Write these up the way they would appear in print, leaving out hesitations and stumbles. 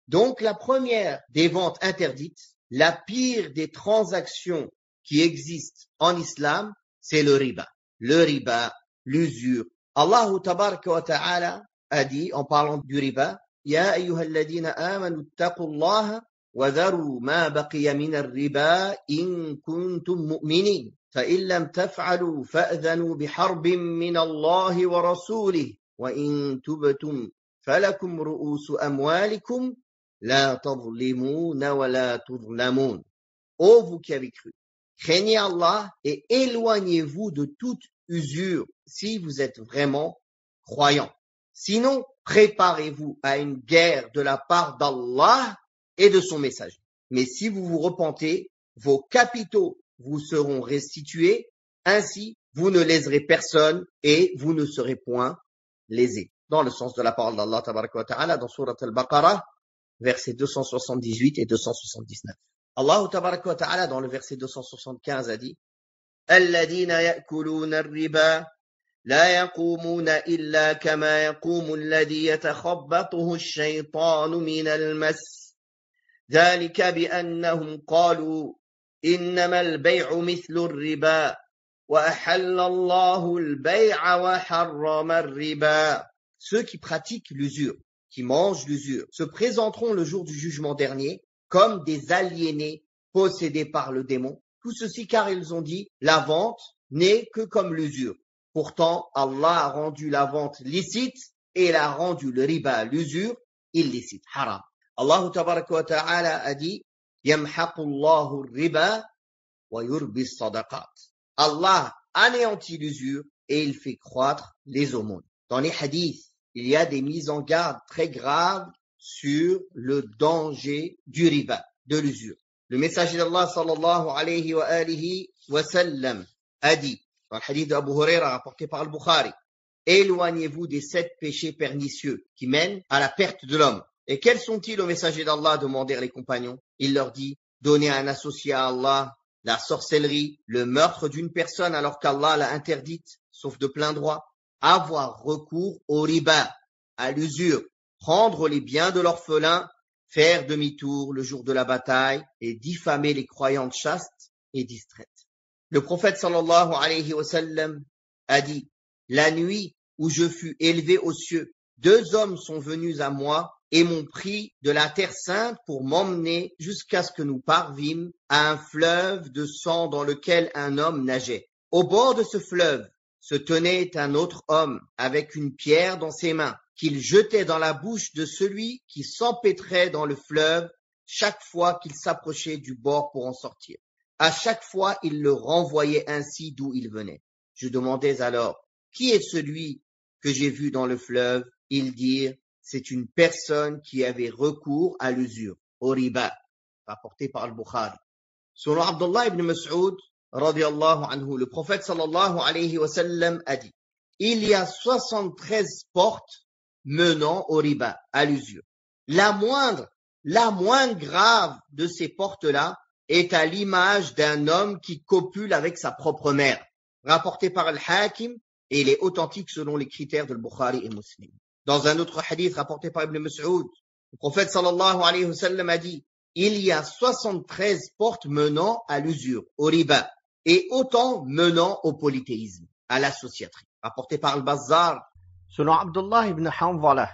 Donc, la première des ventes interdites, la pire des transactions qui existent en islam, c'est le riba. Le riba, l'usure. Allah tabaraka wa ta'ala a dit, en parlant du riba, Ya ayyuhalladhina amanu ittaqullaha wa dharu ma baqiya min ar-riba in kuntum mu'minin. فإن لم تفعلوا فأذنوا بحرب من الله ورسوله وإن تبتم فلكم رؤوس أموالكم لا تظلمون ولا تظلمون. Ô vous qui avez cru, craignez Allah et éloignez-vous de toute usure si vous êtes vraiment croyants. Sinon, préparez-vous à une guerre de la part d'Allah et de son messager. Mais si vous vous repentez, vos capitaux vous seront restitués, ainsi vous ne léserez personne et vous ne serez point lésés. Dans le sens de la parole d'Allah tabaraka wa ta'ala dans Surat al-Baqarah, versets 278 et 279. Allah tabaraka wa ta'ala dans le verset 275 a dit الذين يأكلون الربا لا يقومون إلا كما يقوم الذي يتخبطه الشيطان من المس ذلك بأنهم قالوا إنما البيع مثل الربا وأحل الله البيع وحرم الربا. Ceux qui pratiquent l'usure, qui mangent l'usure, se présenteront le jour du jugement dernier comme des aliénés possédés par le démon. Tout ceci car ils ont dit la vente n'est que comme l'usure. Pourtant, Allah a rendu la vente licite et il a rendu le riba, l'usure, illicite, haram. Allah tabaraka wa ta'ala a dit يَمْحَقُ اللَّهُ الرِّبَا وَيُرْبِي الصَّدَقَاتِ. Allah anéantit l'usure et il fait croître les aumônes. Dans les hadiths, il y a des mises en garde très graves sur le danger du riba, de l'usure. Le messager d'Allah sallallahu alayhi wa alihi wa sallam a dit, dans le hadith d'Abu Huraira rapporté par al-Bukhari, éloignez-vous des 7 péchés pernicieux qui mènent à la perte de l'homme. Et quels sont-ils au messager d'Allah, demandèrent les compagnons. Il leur dit, donner un associé à Allah, la sorcellerie, le meurtre d'une personne alors qu'Allah l'a interdite, sauf de plein droit, avoir recours au riba, à l'usure, prendre les biens de l'orphelin, faire demi-tour le jour de la bataille et diffamer les croyantes chastes et distraites. Le prophète sallallahu alayhi wa sallam a dit, la nuit où je fus élevé aux cieux, 2 hommes sont venus à moi et m'ont pris de la terre sainte pour m'emmener jusqu'à ce que nous parvîmes à un fleuve de sang dans lequel un homme nageait. Au bord de ce fleuve se tenait un autre homme avec une pierre dans ses mains qu'il jetait dans la bouche de celui qui s'empêtrait dans le fleuve chaque fois qu'il s'approchait du bord pour en sortir. À chaque fois, il le renvoyait ainsi d'où il venait. Je demandais alors, qui est celui que j'ai vu dans le fleuve? Ils dirent, c'est une personne qui avait recours à l'usure, au riba, rapporté par al-Bukhari. Selon Abdullah ibn Mas'ud, radiyallahu anhu, le prophète sallallahu alayhi wa sallam a dit, il y a 73 portes menant au riba, à l'usure. La moindre grave de ces portes-là est à l'image d'un homme qui copule avec sa propre mère, rapporté par al-Hakim, et il est authentique selon les critères de al-Bukhari et Muslim. Dans un autre hadith rapporté par Ibn Mas'ud, le prophète sallallahu alayhi wa sallam a dit, il y a 73 portes menant à l'usure, au riba, et autant menant au polythéisme, à l'associaterie. Rapporté par al-Bazzar. Selon Abdullah ibn Hanzalah,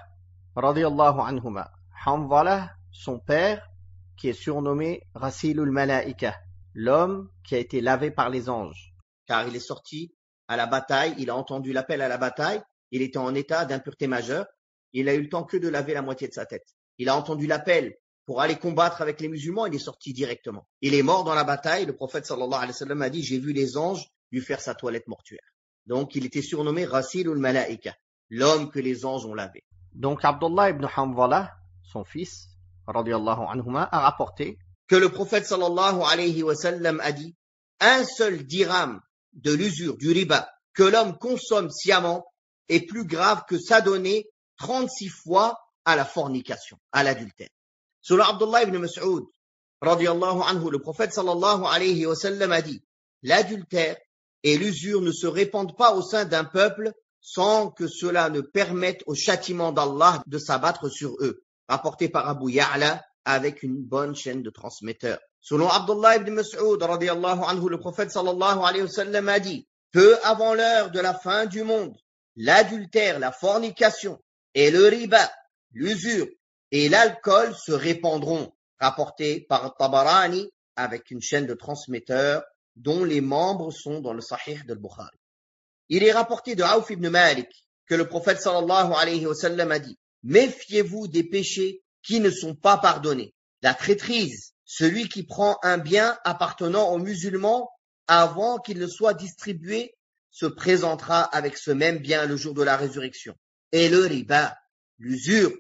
radiyallahu anhuma, Hanzalah, son père, qui est surnommé Rasilul Malaika, l'homme qui a été lavé par les anges. Car il est sorti à la bataille, il a entendu l'appel à la bataille, il était en état d'impureté majeure, il a eu le temps que de laver la moitié de sa tête. Il a entendu l'appel pour aller combattre avec les musulmans, il est sorti directement. Il est mort dans la bataille, le prophète sallallahu alayhi wa sallam a dit, j'ai vu les anges lui faire sa toilette mortuaire. Donc il était surnommé Rasilul Malaika, l'homme que les anges ont lavé. Donc Abdullah ibn Hanzalah, son fils, radiyallahu anhuma, a rapporté que le prophète sallallahu alayhi wa sallam a dit, un seul dirham de l'usure, du riba, que l'homme consomme sciemment, est plus grave que s'adonner 36 fois à la fornication, à l'adultère. Selon Abdullah ibn Mas'ud, radiyallahu anhu, le prophète sallallahu alayhi wa sallam a dit, l'adultère et l'usure ne se répandent pas au sein d'un peuple sans que cela ne permette au châtiment d'Allah de s'abattre sur eux. rapporté par Abu Ya'la avec une bonne chaîne de transmetteurs. Selon Abdullah ibn Mas'ud, radiyallahu anhu, le prophète sallallahu alayhi wa sallam a dit, peu avant l'heure de la fin du monde, l'adultère, la fornication et le riba, l'usure et l'alcool se répandront, rapporté par Tabarani avec une chaîne de transmetteurs dont les membres sont dans le Sahih de Bukhari. Il est rapporté de Aouf ibn Malik que le prophète sallallahu alayhi wa sallam a dit, méfiez-vous des péchés qui ne sont pas pardonnés. La traîtrise, celui qui prend un bien appartenant aux musulmans avant qu'il ne soit distribué, se présentera avec ce même bien le jour de la résurrection. Et le riba, l'usure,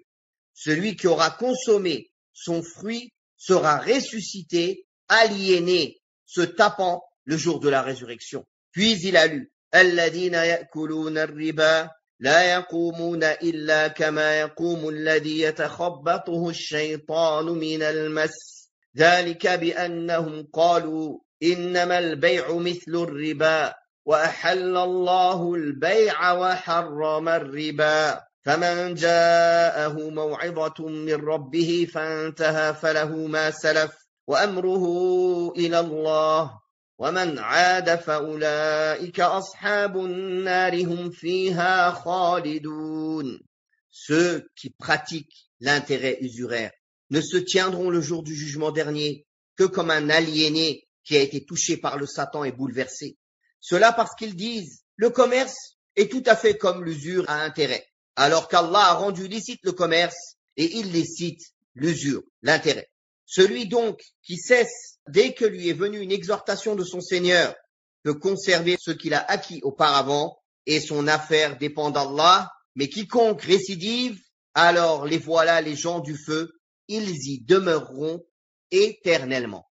celui qui aura consommé son fruit sera ressuscité, aliéné, se tapant le jour de la résurrection. Puis il a lu, الذين يأكلون الربا لا يقومون إلا كما يقوم الذي يتخبطه الشيطان من المس ذلك بأنهم قالوا إنما البيع مثل الربا وأحل الله البيع وحرم الربا فمن جاءه موعظة من ربه فانتهى فله ما سلف وأمره إلى الله ومن عاد فأولئك أصحاب النار هم فيها خالدون. Ceux qui pratiquent l'intérêt usuraire ne se tiendront le jour du jugement dernier que comme un aliéné qui a été touché par le Satan et bouleversé. Cela parce qu'ils disent, le commerce est tout à fait comme l'usure à intérêt, alors qu'Allah a rendu licite le commerce et illicite l'usure, l'intérêt. Celui donc qui cesse dès que lui est venue une exhortation de son Seigneur peut conserver ce qu'il a acquis auparavant et son affaire dépend d'Allah, mais quiconque récidive, alors les voilà les gens du feu, ils y demeureront éternellement.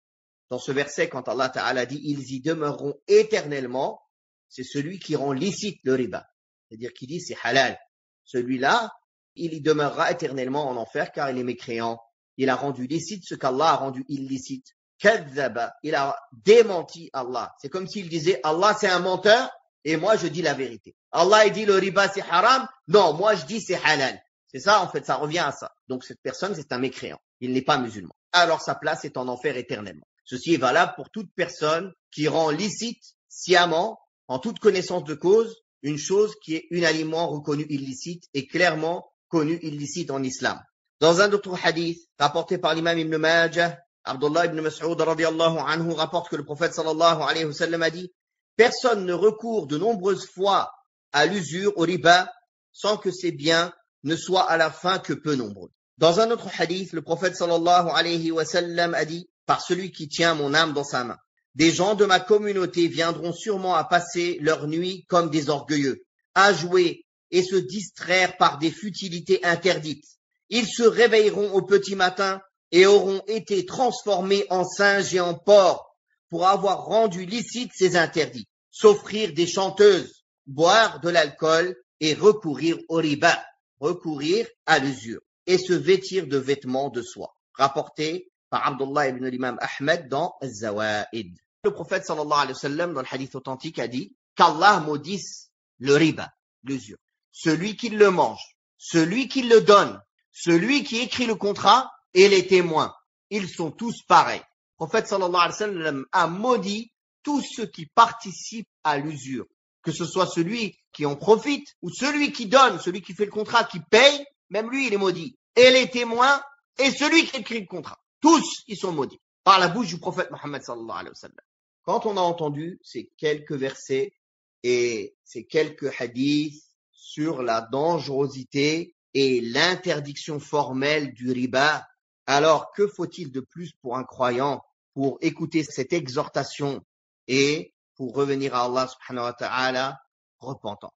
Dans ce verset, quand Allah Ta'ala dit ils y demeureront éternellement, c'est celui qui rend licite le riba. C'est-à-dire qui dit c'est halal. Celui-là, il y demeurera éternellement en enfer car il est mécréant. Il a rendu licite ce qu'Allah a rendu illicite. Kadhaba, il a démenti Allah. C'est comme s'il disait Allah c'est un menteur et moi je dis la vérité. Allah il dit le riba c'est haram, non moi je dis c'est halal. C'est ça en fait, ça revient à ça. Donc cette personne c'est un mécréant, il n'est pas musulman. Alors sa place est en enfer éternellement. Ceci est valable pour toute personne qui rend licite, sciemment, en toute connaissance de cause, une chose qui est unanimement reconnue illicite et clairement connue illicite en islam. Dans un autre hadith, rapporté par l'imam Ibn Majah, Abdullah ibn Mas'ud radiyallahu anhu rapporte que le prophète sallallahu alayhi wa sallam a dit « Personne ne recourt de nombreuses fois à l'usure, au riba, sans que ses biens ne soient à la fin que peu nombreux. » Dans un autre hadith, le prophète sallallahu alayhi wa sallam a dit « Par celui qui tient mon âme dans sa main, des gens de ma communauté viendront sûrement à passer leur nuit comme des orgueilleux, à jouer et se distraire par des futilités interdites. Ils se réveilleront au petit matin et auront été transformés en singes et en porcs pour avoir rendu licite ces interdits, s'offrir des chanteuses, boire de l'alcool et recourir au riba, recourir à l'usure et se vêtir de vêtements de soie. Rapporté par Abdullah ibn l'imam Ahmed dans Az-Zawaid. Le prophète sallallahu alayhi wa sallam dans le hadith authentique a dit qu'Allah maudisse le riba, l'usure. Celui qui le mange, celui qui le donne, celui qui écrit le contrat et les témoins, ils sont tous pareils. Le prophète sallallahu alayhi wa sallam a maudit tous ceux qui participent à l'usure, que ce soit celui qui en profite ou celui qui donne, celui qui fait le contrat, qui paye, même lui il est maudit. Et les témoins et celui qui écrit le contrat, tous ils sont maudits par la bouche du prophète Mohammed sallallahu alayhi wa sallam. Quand on a entendu ces quelques versets et ces quelques hadiths sur la dangerosité et l'interdiction formelle du riba, alors que faut-il de plus pour un croyant pour écouter cette exhortation et pour revenir à Allah subhanahu wa ta'ala repentant?